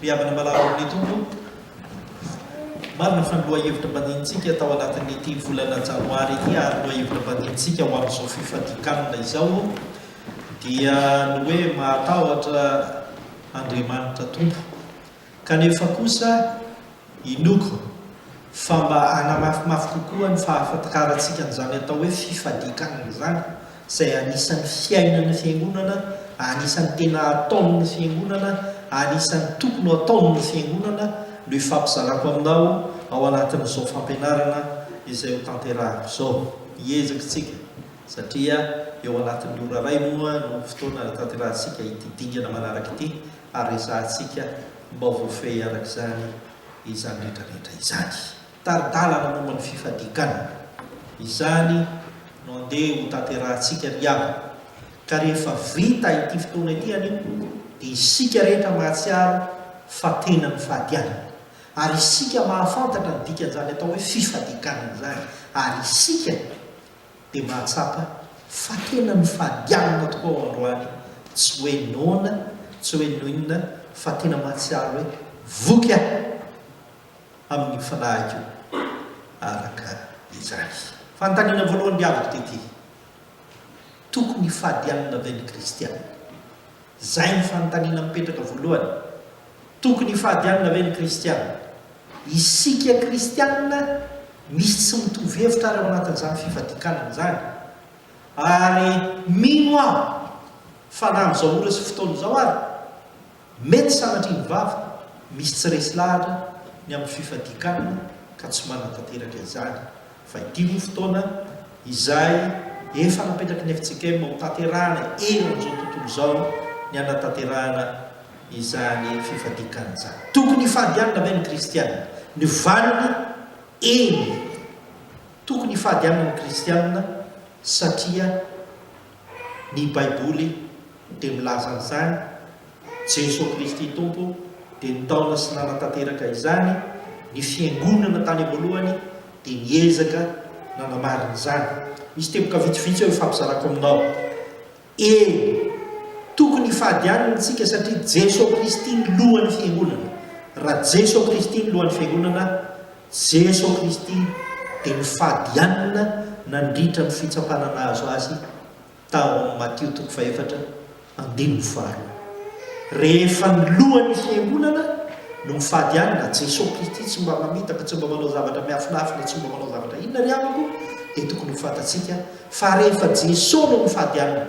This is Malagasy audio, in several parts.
Riavana malaron'ny tompo marina fa ny lohahevitra mandinintsika tao anatin'ity volana janoary ity ary lohahevitra mandinintsika ho amin'izao fifadikanina izao dia ny hoe mahatahotra Andriamanitra tompo kanefa kosa inoko fa mba hanamafimafy kokoa ny fahafatakarantsika n'izany atao hoe fifadikanina izany izay anisan'ny fiainana fiangonana, anisan'ny tena ataon'ny fiangonana, anisan'ny tokony ataon'ny fiangonana no ifampizarako aminao ao anatin'izao fampianarana izay ho tanterahako izao. Hiezaka tsika satria eo anatin'ny ora iray moa no fotoana tanterahantsika ity dingana manaraka ity ary resahantsika mba voafehy arak'izany izany rehetrarehetra izany. Taridalana momba ny fifadikanana izany no andeha ho tanterahantsika riavana ka rehefa vita ity fotoana ity anio dia isika rehetra mahatsiaro fa tena ny fahadianana ary isika mahafantatra ny dikan'izany atao hoe fifadikanana izany ary isika dia mahatsapa fa tena ny fahadianana tokoa ao androany tsy hoe nona tsy hoe noinona fa tena mahatsiaro hoe voky aho amin'ny fanahiko araka izany. Fanontaniana voalohany diaviko tety tokony fahadianana ve ny kristiana? Zay ny fanontaniana mipetraka voalohany. Tokony fahadianana ve ny kristiana? Isika kristiana misy tsy mitovy hevitra ary ao anatin'izany fifadikanana izany ary mino aho fa na amin'izao ora sy fotoana izao ary mety sanatriny vava misy tsy resy lahatra ny amin'ny fifadikanana ka tsy manatanteraka izany fa ity moa fotoana izay efa napetraka ny efintsika ho tanterahana eo amin'izao tontolo izao ny anatanterahana izany fifadikanana izany. Tokony fahadianana ve ny kristiana? Ny valiny eny tokony fahadianana ny kristiana satria ny baiboly dia milaza an'izany. Jesosy Kristy tompo dia nitaona sy nanatanteraka izany. Ny fiangonana tany voalohany dia niezaka nanamarina izany. Misy teboka vitsivitsy eo ifampizarako aminao. Tokony fahadianana antsika satria Jesosy Kristy ny lohan'ny fiangonana. Raha Jesosy Kristy ny lohan'ny fiangonana, Jesosy Kristy dia ny fahadianana nandritra ny fitsapanana azo azy tao amin'ny Mateo 4:14. Rehefa ny lohan'ny fiangonana no mifahadianana, Jesosy Kristy tsy mba mamitaka, tsy mba manao zavatra miafinafina, tsy mba manao zavatra inona ry amako, dia tokony fantatsika fa rehefa Jesosy no mifahadianana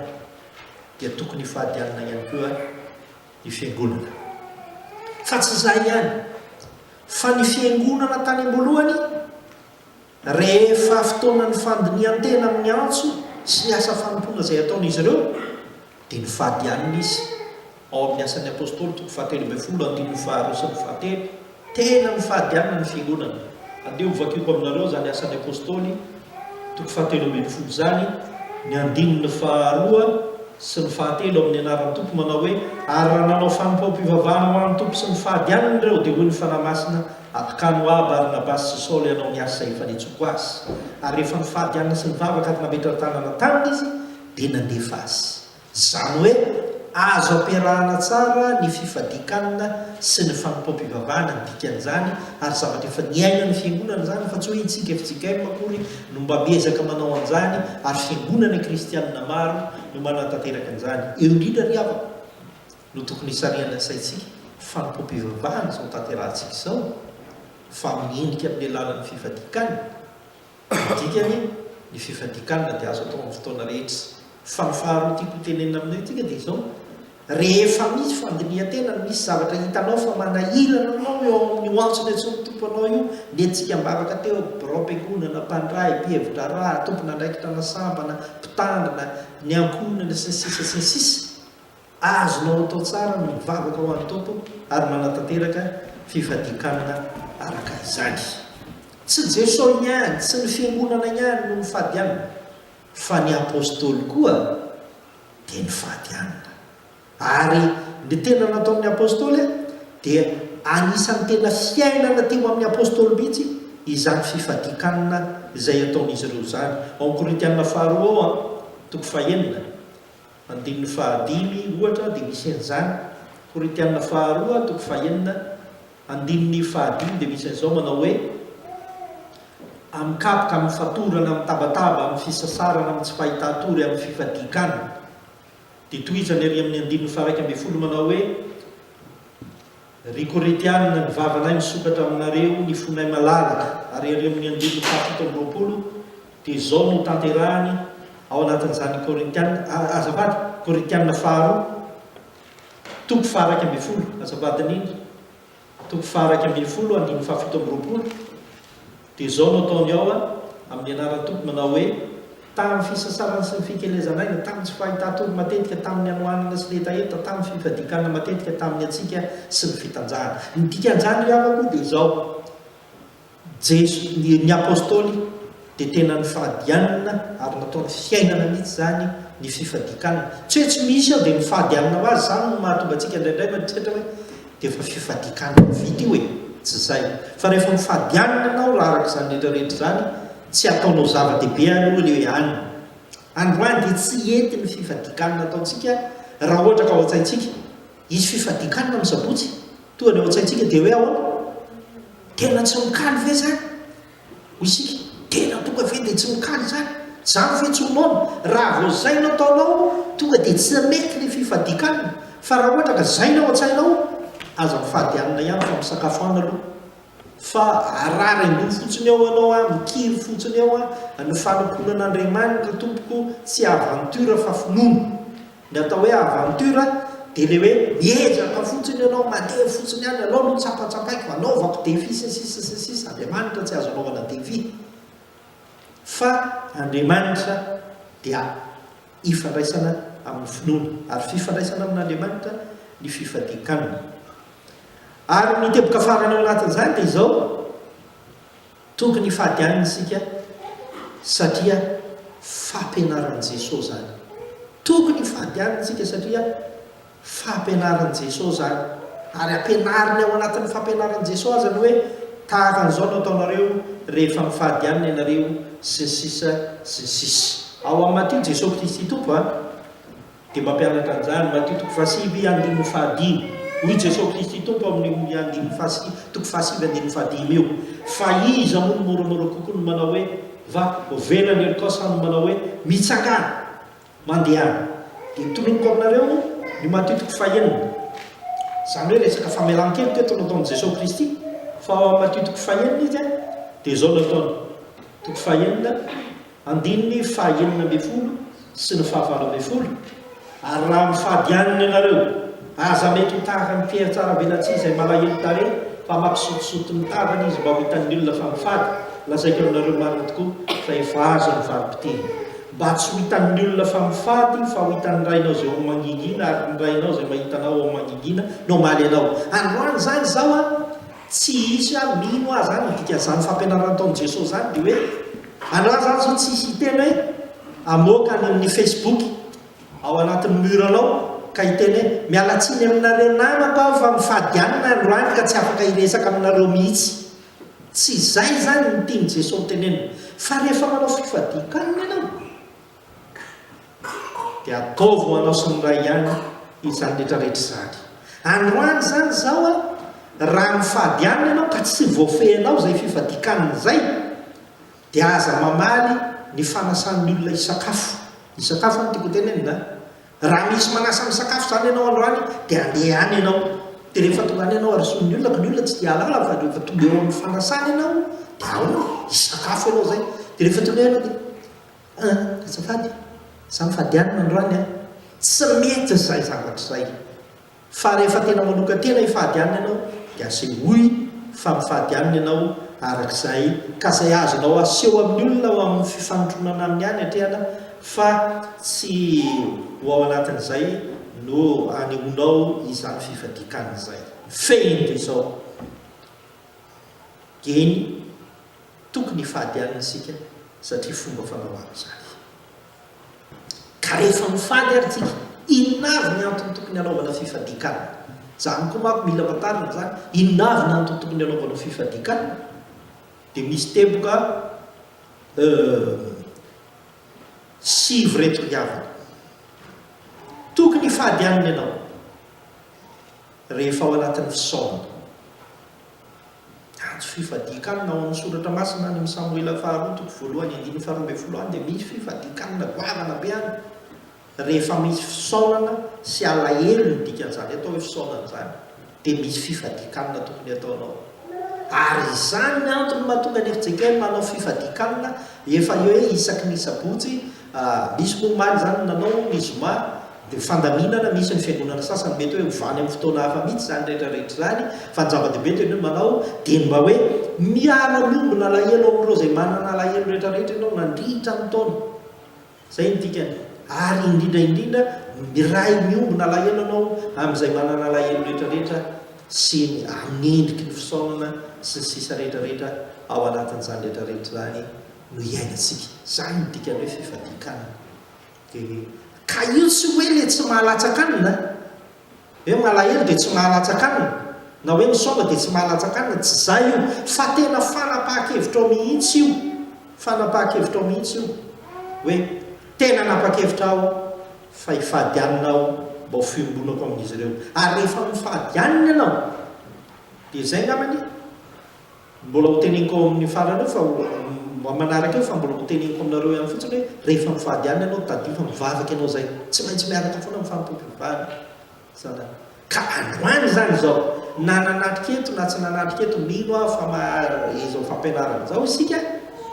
dia tokony fahadianana ihany koa ny fiangonana. Fa tsy izay ihany, fa ny fiangonana tany am-boalohany rehefa fotoana ny fandinian-tena amin'ny antso sy ny asa fanompoana izay ataon'izy ireo dia ny fahadianana izy. Ao amin'ny asan'ny apôstôly 7:2-9 tena ny fahadianana ny fiangonana. Andeha hovakiko aminareo zany asan'ny apôstôly 7:2 zany ny 2 sy ny 7 amin'ny anaran'ny tompo manao hoe ary raha nanao fanompoam-pivavahana ho an'ny tompo sy ny fahadianana ireo dia hoy ny fanamasina apokano ahy Barnabasy sy Saoly ianao ny asa efa nitsoko azy. Ary rehefa ny fahadianana sy ny vavaka ary nametra tanana taminy izy dia nandefa azy. Zany hoe azo ampiarahana tsara ny fifadikanana sy ny fanompoam-pivavahana ny dikan'izany ary zavatra efa niaina ny fiangonana izany fa tsy hoe itsika efitsika makory no mba miezaka manao an'izany ary fiangonana kristianina maro no manatanteraka an'izany. Eo indrindra ry havako no tokony hisariana saitsika fanompoam-pivavahana izao tanterahantsika izao fa miendrika amin'ny alalan'ny fifadikanana. Dikany ny fifadikanana dia azo atao amin'ny fotoana rehetra. Fa ny faharoa tiako tenenina aminay tika dia izao, rehefa misy fandinian-tena, misy zavatra hitanao fa manahirana anao eo amin'ny antso ny antsoin'ny tompo anao io, nentsika mbavaka teo braom-piangonana, mpandray, mpihevitra raha, tompona andraikitra nasambana, mpitandrina, ny ankonana sy ny sisa sy ny sisa, azonao atao tsara no mivavaka ho an'ny tompo ary manatanteraka fifadikanana araka izany. Tsy Jesosy ihany, tsy ny fiangonana ihany no mifadianana, fa ny apôstôly koa dia ny fahadianana. Ary ny tena natao amin'ny apôstôly dia anisan'ny tena fiainana teo amin'ny apôstôly mihitsy izany fifadikanana izay ataon'izy ireo zany. Ao Korintiana 2:9 andininy 5 ohatra dia misy an'izany Koritianina faharoa toko fahenina andininy fahadimy dia misy an'izao manao hoe amikapoka amin'ny fatorana amin'ny tabataba amin'ny fisasarana amin'ny tsy fahitatory amin'ny fifadikana. Dia tohizany ary amin'ny andininy faha 1 manao hoe ry koritianina ny vavanay misokatra aminareo ny fonay malalaka, ary ary amin'ny andininy faha 7 dia izao no tanterahany ao anatin'izany koritianina azafady koritianina faharoa toko faha 1 azafady indrindra toko faha 1 andininy faha 7 dia izao no ataony ao amin'ny anaran-toko manao hoe tamin'ny fisasarana sy ny fikelezanaina, tamin'ny tsy fahitatory matetika, tamin'ny anohanana sy letaeta, tamin'ny fifadikana matetika, tamin'ny atsika sy ny fitanjahana. Ny dikan'izany ravako dia izao ny apôstôly dia tena ny fahadianina ary nataony fiainana mihitsy zany ny fifadikana. Tsy hoe tsy misy aho dia ny fahadianina ho azy zany no mahatonga antsika indraindray matrehitra hoe dia efa fifadikana vita io e, tsy zay. Fa rehefa mifadianina anao raha araka izany rehetrarehetra zany tsy ataonao zava-dehibe aloha le hoe any. Androany dia tsy ety ny fifadikanina ataontsika raha ohatra ka ao an-tsaintsika izy fifadikanina amin'ny sabotsy toa ny ao an-tsaintsika dia hoe ahoana tena tsy mikaly ve zany ho isika tena tonga ve dia tsy mikaly zany zany fihetsonona raha vao zay no ataonao tonga dia tsy mety ny fifadikanina. Fa raha ohatra ka zay no ao an-tsainao aza mifadianina ihany fa misakafo ana aloha fa arara indro fotsiny ao anao mikiry fotsiny ao ny fanokonan'Andriamanitra tompoko tsy aventura fa finono. Ny atao hoe aventura dia le hoe miezaka fotsiny ianao mandeha fotsiny any alao no tsapatsapaiko anaovako defi sisisisisisa Andriamanitra tsy azo anaovana defi fa Andriamanitra dia ifandraisana amin'ny finono ary fifandraisana amin'Andriamanitra ny fifadikanana. Ary miteboka farany ao anatin'izany dia izao tokony fahadianina isika satria fampianaran'i Jesosy zany. Tokony fahadianina isika satria fampianaran'i Jesosy zany ary ampianariny ao anatin'ny fampianaran'i Jesosy azany hoe tahaka an'izao no ataonareo rehefa mifahadianina ianareo sy ny sisa sy ny sisa. Ao amin'ny Matio Jesosy Kristy tompo dia mampianatra an'izany. Matio toko fahasivy andininy fahadimy hoy Jesosy Kristy tompo amin'ny andininy toko fahasivy andininy fahadimy io fa iza moa no moramora kokoa no manao hoe va velany elokasa no manao hoe mitsangana mandehana. Dia toloniko aminareo ny Matio toko fahenina izany hoe resaka famelan-kely teto no ataon'i Jesosy Kristy fa ao amin'ny Matio toko fahenina izy dia izao no ataony toko fahenina andininy fahenina ambin'ny folo sy ny fahavalo ambin'ny folo. Ary raha mifadianina ianareo aza mety ho tahaka ny Pierre tsara velatsy izay malahelo tare fa mampisotosoto ny tavany izy mba ho hitan'ny olona fa mifady. Lazaiko aminareo marina tokoa fa efa azo ny valim-piteny mba tsy ho hitan'ny olona fa mifady fa ho hitan'ny rainao izay ho mangingina ary ny rainao izay mahitanao ao mangingina no maly anao. Androany zany zao tsy hisy mino azy zany dikan'izany fampianarana taon'i Jesosy zany dia hoe androany zany zao tsy hisy hiteny hoe amoaka any amin'ny Facebook ao anatin'ny muranao ka hiteny hoe mialatsiny aminareo namako aho fa mifadianina androany ka tsy afaka hiresaka aminareo mihitsy. Tsy izay zany ny tiany Jesosy tenenina fa rehefa manao fifadikanina ianao dia ataovy ho anao sy ny ray ihany izany rehetrarehetra zany. Androany zany zao raha mifadianina ianao ka tsy voafehinao zay fifadikanina zay dia aza mamaly ny fanasan'ny olona isakafo. Isakafo any tiako tenenina raha misy manasa misakafo zany ianao androany dia andeha any ianao dia rehefa tonga any ianao aroson'ny olona ka ny olona tsy dia alala fa rehefa tonga eo amin'ny fanasana ianao dia ao isakafo ianao zay. Dia rehefa tonga ianao dia azafady za mifadianina androany tsy mety zay zavatra zay. Fa rehefa tena manoka tena ifahadianina ianao dia asehoy fa mifahadianina ianao arak'izay ka zay azonao aseho amin'ny olona ao amin'ny fifanontronana amin'ny any atrehana fa tsy ho ao anatin'izay no anehoanao izany fifadikan'izay. Fehiny izao geny tokony fahadianina isika satria fomba fanaovana zany. Ka rehefa mifady ary tsika inona avy ny antony tokony anaovana fifadikanana zany koa manko mila fantarina zany. Inona avy ny antony tokony anaovana fifadikanana dia misy teboka sivy reto riavana tokony fahadianina ianao. rehefa ao anatin'ny fisaonana. Tsy fifadikanina ao amin'ny soratra masina ny Samoela faharoa toko voalohany andiny faharoa foloany dia misy fifadikanina goavana be any rehefa misy fisaonana sy alahelo ny dikan'izany atao hoe fisaonana izany dia misy fifadikanina tokony ataonao. Ary izany ny antony mahatonga ny FJKM manao fifadikanina efa eo hoe isaky ny sabotsy misy momaly izany nanao ny zoma dia fandaminana misy ny fiangonana sasany mety hoe hovany amin'ny fotoana hafa mihitsy izany rehetrarehetra izany fa ny zava-dehibe teny hoe manao dia mba hoe miara-miombona alahelo ao amin'ireo izay manana alahelo rehetrarehetra ianao nandritra ny taona izay ny dikany. Ary indrindraindrindra miray miombona alahelo anao amin'izay manana alahelo rehetrarehetra sy amin'ny endriky ny fisaonana sy ny sisa rehetrarehetra ao anatin'izany rehetrarehetra izany no iainantsika. Izany ny dikany hoe fifadikanana. Ka io tsy hoe le tsy mahalatsakanina hoe malahelo dia tsy mahalatsakanina na hoe misaona dia tsy mahalatsakanina, tsy izay io fa tena fanapahan-kevitra ao mihitsy io. Fanapahan-kevitra ao mihitsy io hoe tena napa-kevitra aho fa hifady anina aho mba ho fiombonako amin'izy ireo. Ary rehefa mifady anina ianao dia izay ngamany mbola ho teneniko ao amin'ny farany eo fa manaraka eo fa mbola ho teneniko aminareo ihany fotsiny hoe rehefa mifady anina ianao tadio fa mivavaka ianao izay tsy maintsy miaraka foana mifampiompivany sana. Ka androany izany izao na nanatrika eto na tsy nanatrika eto mino aho fa izao fampianarana izao isika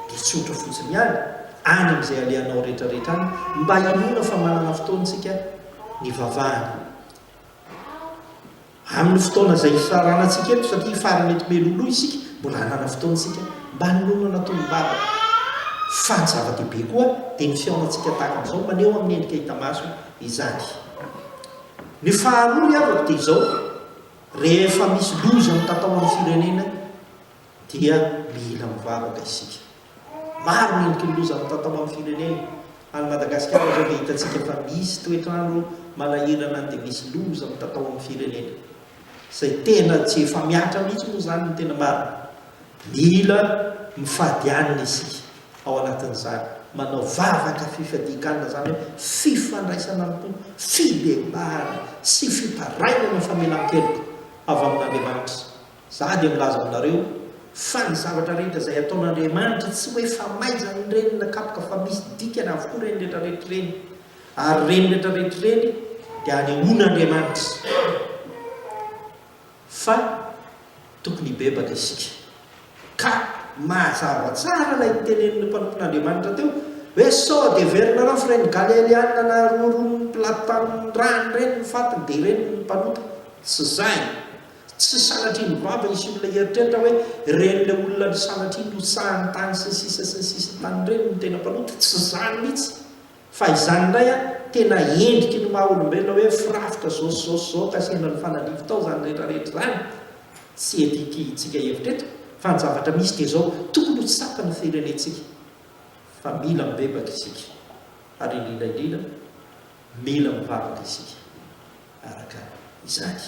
dia tsotra fotsiny ihany any amin'izay alehanao rehetrarehetra any mba inona fa manana fotoantsika ny vavahana amin'ny fotoana izay saranantsika eto satria farany eto melolo isika mbola hanana fotoantsika mba ninonana tombavaka. Fa ny zava-dehibe koa dia ny fiaonantsika tahaka amin'izao maneho amin'ny endrika hita maso izany. Ny faharoa ny avako dia izao rehefa misy loza mitatao amin'ny firenena dia mila mivavaka isika. Maro ny endriky ny loza mitatao amin'ny firenena. Any Madagasikara izao dia hitantsika fa misy toetrandro manahirana dia misy loza mitatao amin'ny firenena izay tena tsy efa miatra mihitsy moa izany ny tena marina. Mila mifady anina isika ao anatin'izany manao vavaka fifadikanana izany hoe fifandraisana amin'ny fidebahana sy fiparainana famelan-keloka avy amin'Andriamanitra. Za dia milaza aminareo fa ny zavatra rehetra izay ataon'Andriamanitra tsy hoe fa maizany ireny nakapoka fa misy dikany avokoa reny rehetrarehetra ireny. Ary reny rehetrarehetra ireny dia anehoan'Andriamanitra fa tokony hibebaka isika. Ka mazava tsara ilay tenenin'ny mpanompon'Andriamanitra teo hoe sao dia verina rafo reny galiléanina na roaroan'ny platan'ny rano reny ny fatiny dia reny ny mpanota. Tsy izay, tsy sanatriany vava isy olona eritreritra hoe reny ilay olona ny sanatriany hotsahany tany sy ny sisa tany reny ny tena mpanota. Tsy izany mihitsy fa izany indray tena endriky ny maha olombelona hoe firafitra zao kasina ny fanalivo tao izany rehetrarehetra izany. Tsy etikytsika hevitra eto fa ny zavatra misy dia izao tokony ho tsapa ny firenentsika fa mila mibebaka isika ary indrindraindrindra mila mivavaka isika araka izany.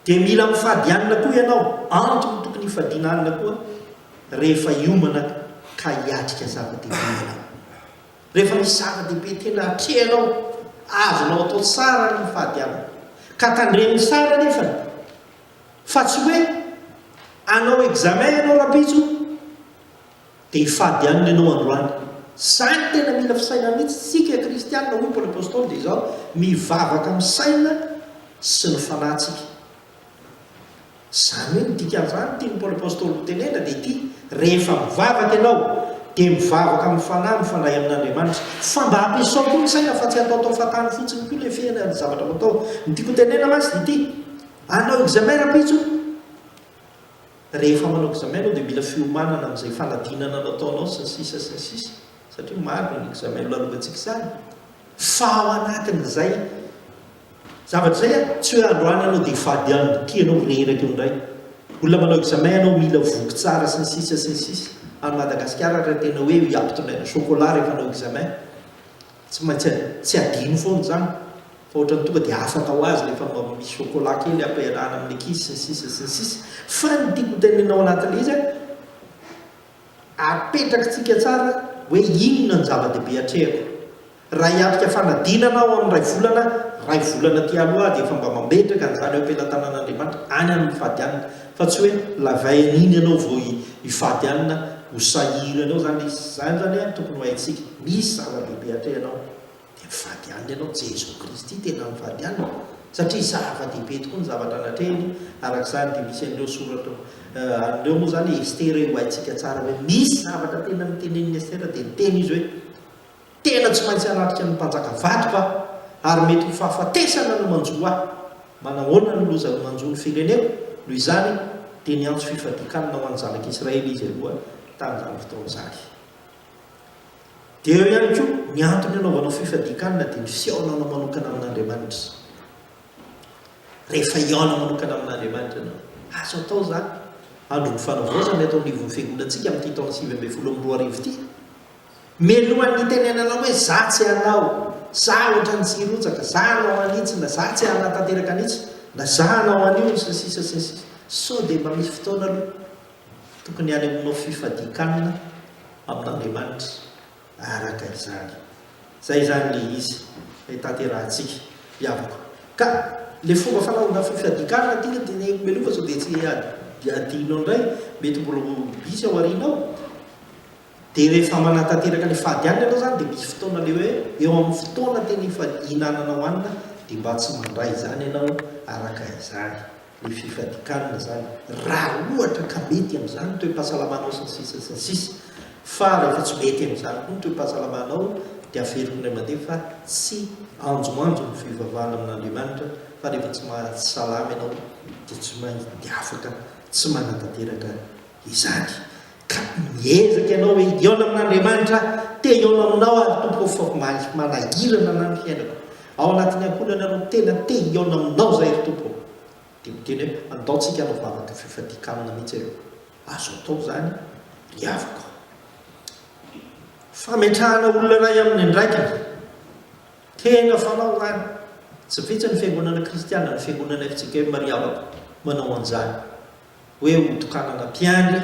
Dia mila mifady anina koa ianao. Antony tokony hifadiana anina koa rehefa hiomana ka hiatrika zava-dehibe ianao. Rehefa misy zava-dehibe tena hatrehanao azonao atao tsara ny mifady anina ka tandreminy tsara nefa fa tsy hoe anao examen ianao rapitso dia hifady anina ianao androany. Izany tena mila fisaina mihitsy tsika kristianina hoy Paoly apôstôly dia izao mivavaka amin'ny saina sy ny fanahytsika. Izany hoe midika an'izany tiany Paoly apôstôly hotenena dia ity rehefa mivavaka ianao dia mivavaka amin'ny fanahy mifandray amin'Andriamanitra fa mba hampiasao koa ny saina fa tsy ataotao fatany fotsiny koa ilay fiaina ny zavatra atao. Ny tiako tenena masy dia ity anao examen rapitso rehefa manao examen anao dia mila fiomanana amin'izay fanadinana nataonao sy ny sisa satria maro ny examen lalovantsika izany. Fa ao anatin'izay zavatra izay tsy hoe androany ianao dia hifady anina tianao reraka eo indray. Olona manao examen ianao mila voky tsara sy ny sisa any Madagasikara raha tena hoe hiampitondraina chocolat rehefa anao examen tsy maintsy tsy adino foana izany fa ohatrany tonga dia afaka ho azy rehefa misy chocolat kely ampiarahana amin'ny ankizy sy ny sisa. Fa ny tiako tenenao anatin'ilay izy apetrakintsika tsara hoe inona ny zava-dehibe hatrehako. Raha hiatrika fanadinana ao amin'ny ray volana ray volana ty aloha dia efa mba mametraka n'izany hoe pelatanan'andriamanitra any amin'ny fadianina fa tsy hoe lavain'iny ianao vao ifadianina ho sahiranao zany zany zany a tokony ho haitsika misy zava-dehibe atrehanao dia mifadianina ianao Jesosy Kristy tena mifadianina satria zava-dehibe tokoa ny zavatra anatrehany arak'izany dia misy an'ireo soratra an'ireo moa zany Estera ho haitsika tsara hoe misy zavatra tena miteneniny Estera dia niteny izy hoe tena tsy maintsy anatrika ny mpanjaka vatroka ary mety ho fahafatesana no manjo ahy manahoana no loza manjo ny fireneko noho izany dia niantso fifadikanina ho an'ny zanak'Israely izy aloha tamin'izany fotoan'izany dia eo ihany koa ny antony anaovanao fifadikanina dia ny fiaonana manokana amin'Andriamanitra rehefa hiaona manokana amin'Andriamanitra ianao azo atao zany andro ny fanavaozana atao nivon'ny fiangonantsika amin'ity taona 7 ity melohan'ny tenenanao hoe za tsy anao za ohatra ny tsy rotsaka za anao anitsy na za tsy anatanteraka anitsy na za anao anio sy sisa sy sisa so dia mba misy fotoana aloha tokony any aminao fifadikanina amin'Andriamanitra araka izany zay zany le izy tanterantsika hiavako ka le fomba fanaovana fifadikanina tika dia melova so dia tsy adinao indray mety mbola misy ao arinao dia rehefa manatanteraka ny fadianina ianao zany dia misy fotoana le hoe eo amin'ny fotoana tena hihinananao hanina dia mba tsy mandray izany ianao araka izany le fifadikanina zany raha ohatra ka mety amin'izany toe-pahasalamanao sy ny sisa sy ny sisa fa rehefa tsy mety amin'izany koa ny toe-pahasalamanao dia averiko ny mandeha fa tsy anjoanjo ny fivavahana amin'Andriamanitra fa rehefa tsy mahasalama ianao dia tsy maintsy dia afaka tsy manatanteraka izany ka miezaka ianao hoe hiaona amin'Andriamanitra te hiaona aminao ary tompo fa manahirana na ny fiainako ao anatin'ny ankolana ianao tena te hiaona aminao zay ry tompo dia miteny hoe andaontsika anao vavaka fifadikanina mihitsy eo azo atao zany riavako fametrahana olona ray amin'ny andraikiny tena fanao zany tsy vitsy ny fiangonana kristiana ny fiangonana fitsika hoe mariavako manao an'izany hoe hotokanana mpiandry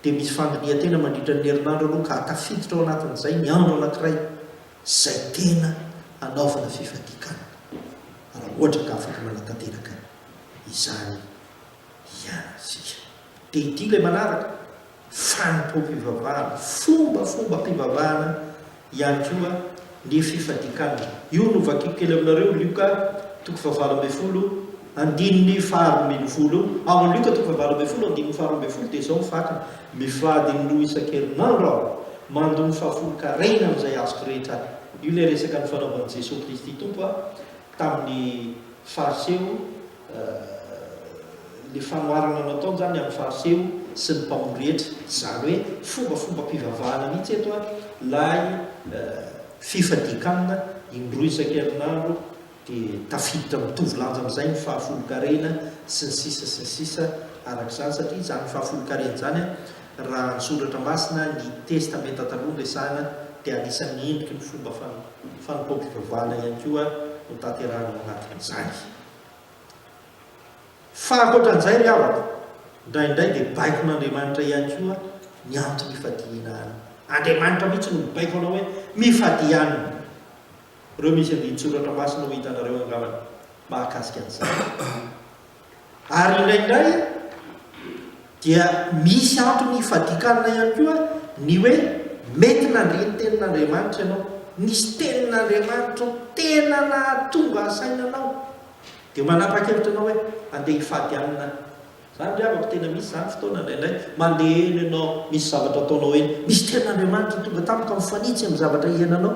dia misy fandiniha tena mandritra ny herinandro aloha ka atafiditra ao anatin'izay ny andro anankiray zay tena anaovana fifadikanana raha ohatra ka afaka manatanteraka izany ianasika dia ity ilay manaraka fanompo-pivavahana fomba mpivavahana ihany koa ny fifadikanana io no vakiko kely aminareo Luka 7:20 andininy 7:20 ao amin'ny Luka 7:20 andininy 7:20 dia izao mifakana mifady ny loha isan-kerinandro aho mandony fahafolo-karena amin'izay azoko rehetra io ilay resaka ny fanaovan'i Jesosy Kristy tompo tamin'ny fariseo le fanoharana natao zany amin'ny fariseo sy ny mpamorehetra zany hoe fomba mpivavahana mihitsy eto lay fifadikanina indroa isan-kerinandro dia tafiditra mitovy lanja amin'izay ny fahafolo-karena sy ny sisa arak'izany satria zany fahafolo-karena zany raha nysoratra masina ny testamenta taloha resahana dia anisan'ny endriky ny fomba fanompo-pivavahana ihany koa no tanterahana anatin'izany fa akoatran'izay ry havako indraindray dia baiko n'Andriamanitra ihany koa ny antony ifadianana Andriamanitra mihitsy no mibaiko anao hoe mifadianina ireo misy andin-tsoratra masina ho hitanareo angambany mahakasika an'izany ary indraindray dia misy antony ifadikanina ihany koa ny hoe mety nandreny tenin'Andriamanitra ianao nisy tenin'Andriamanitra tena nahatonga asainanao dia manapa-kevitra anao hoe andeha hifadianina zany riavako tena misy zany fotoana indraindray mandeha eny ianao misy zavatra ataonao eny misy tenin'Andriamanitra tonga tamika mifanitsy amin'ny zavatra iananao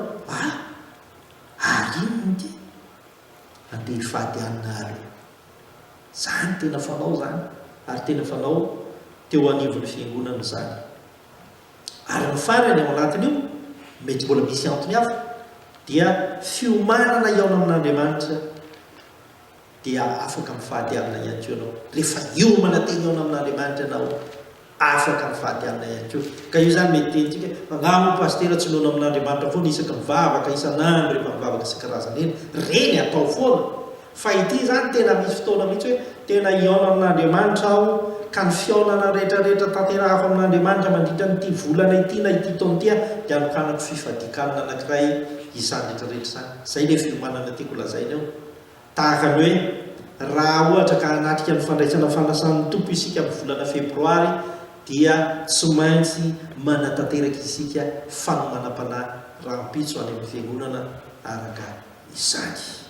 ary ino ty andeha hifadianina ary zany tena fanao zany ary tena fanao teo anivon'ny fiangonana zany ary ny farany ao anatin'io mety mbola misy antony hafa dia fiomanana iaona amin'Andriamanitra dia afaka mifadianina ihany koa ianao rehefa iomana te iaona amin'Andriamanitra ianao afaka mifadianina ihany koa ka io zany mety tentsika magnamo pastera tsy noana amin'Andriamanitra foana isaka mivavaka isan'andro rehefa mivavaka sy karazana eny reny atao foana fa ity zany tena misy fotoana mihitsy hoe tena iaona amin'Andriamanitra aho ka ny fiaonana rehetrarehetra tanterahako amin'Andriamanitra mandritra n'ity volana ity na ity taona ity dia anokanako fifadikanana anankiray izany rehetrarehetra zany zay le fiomanana tiako lazaina eo tahaka ny hoe raha ohatra ka anatrika ny fandraisana fanasan'ny tompo isika amin'ny volana febroary dia tsy maintsy manatanteraka isika fanomanam-panahy rahampitso any amin'ny fiangonana araka izany.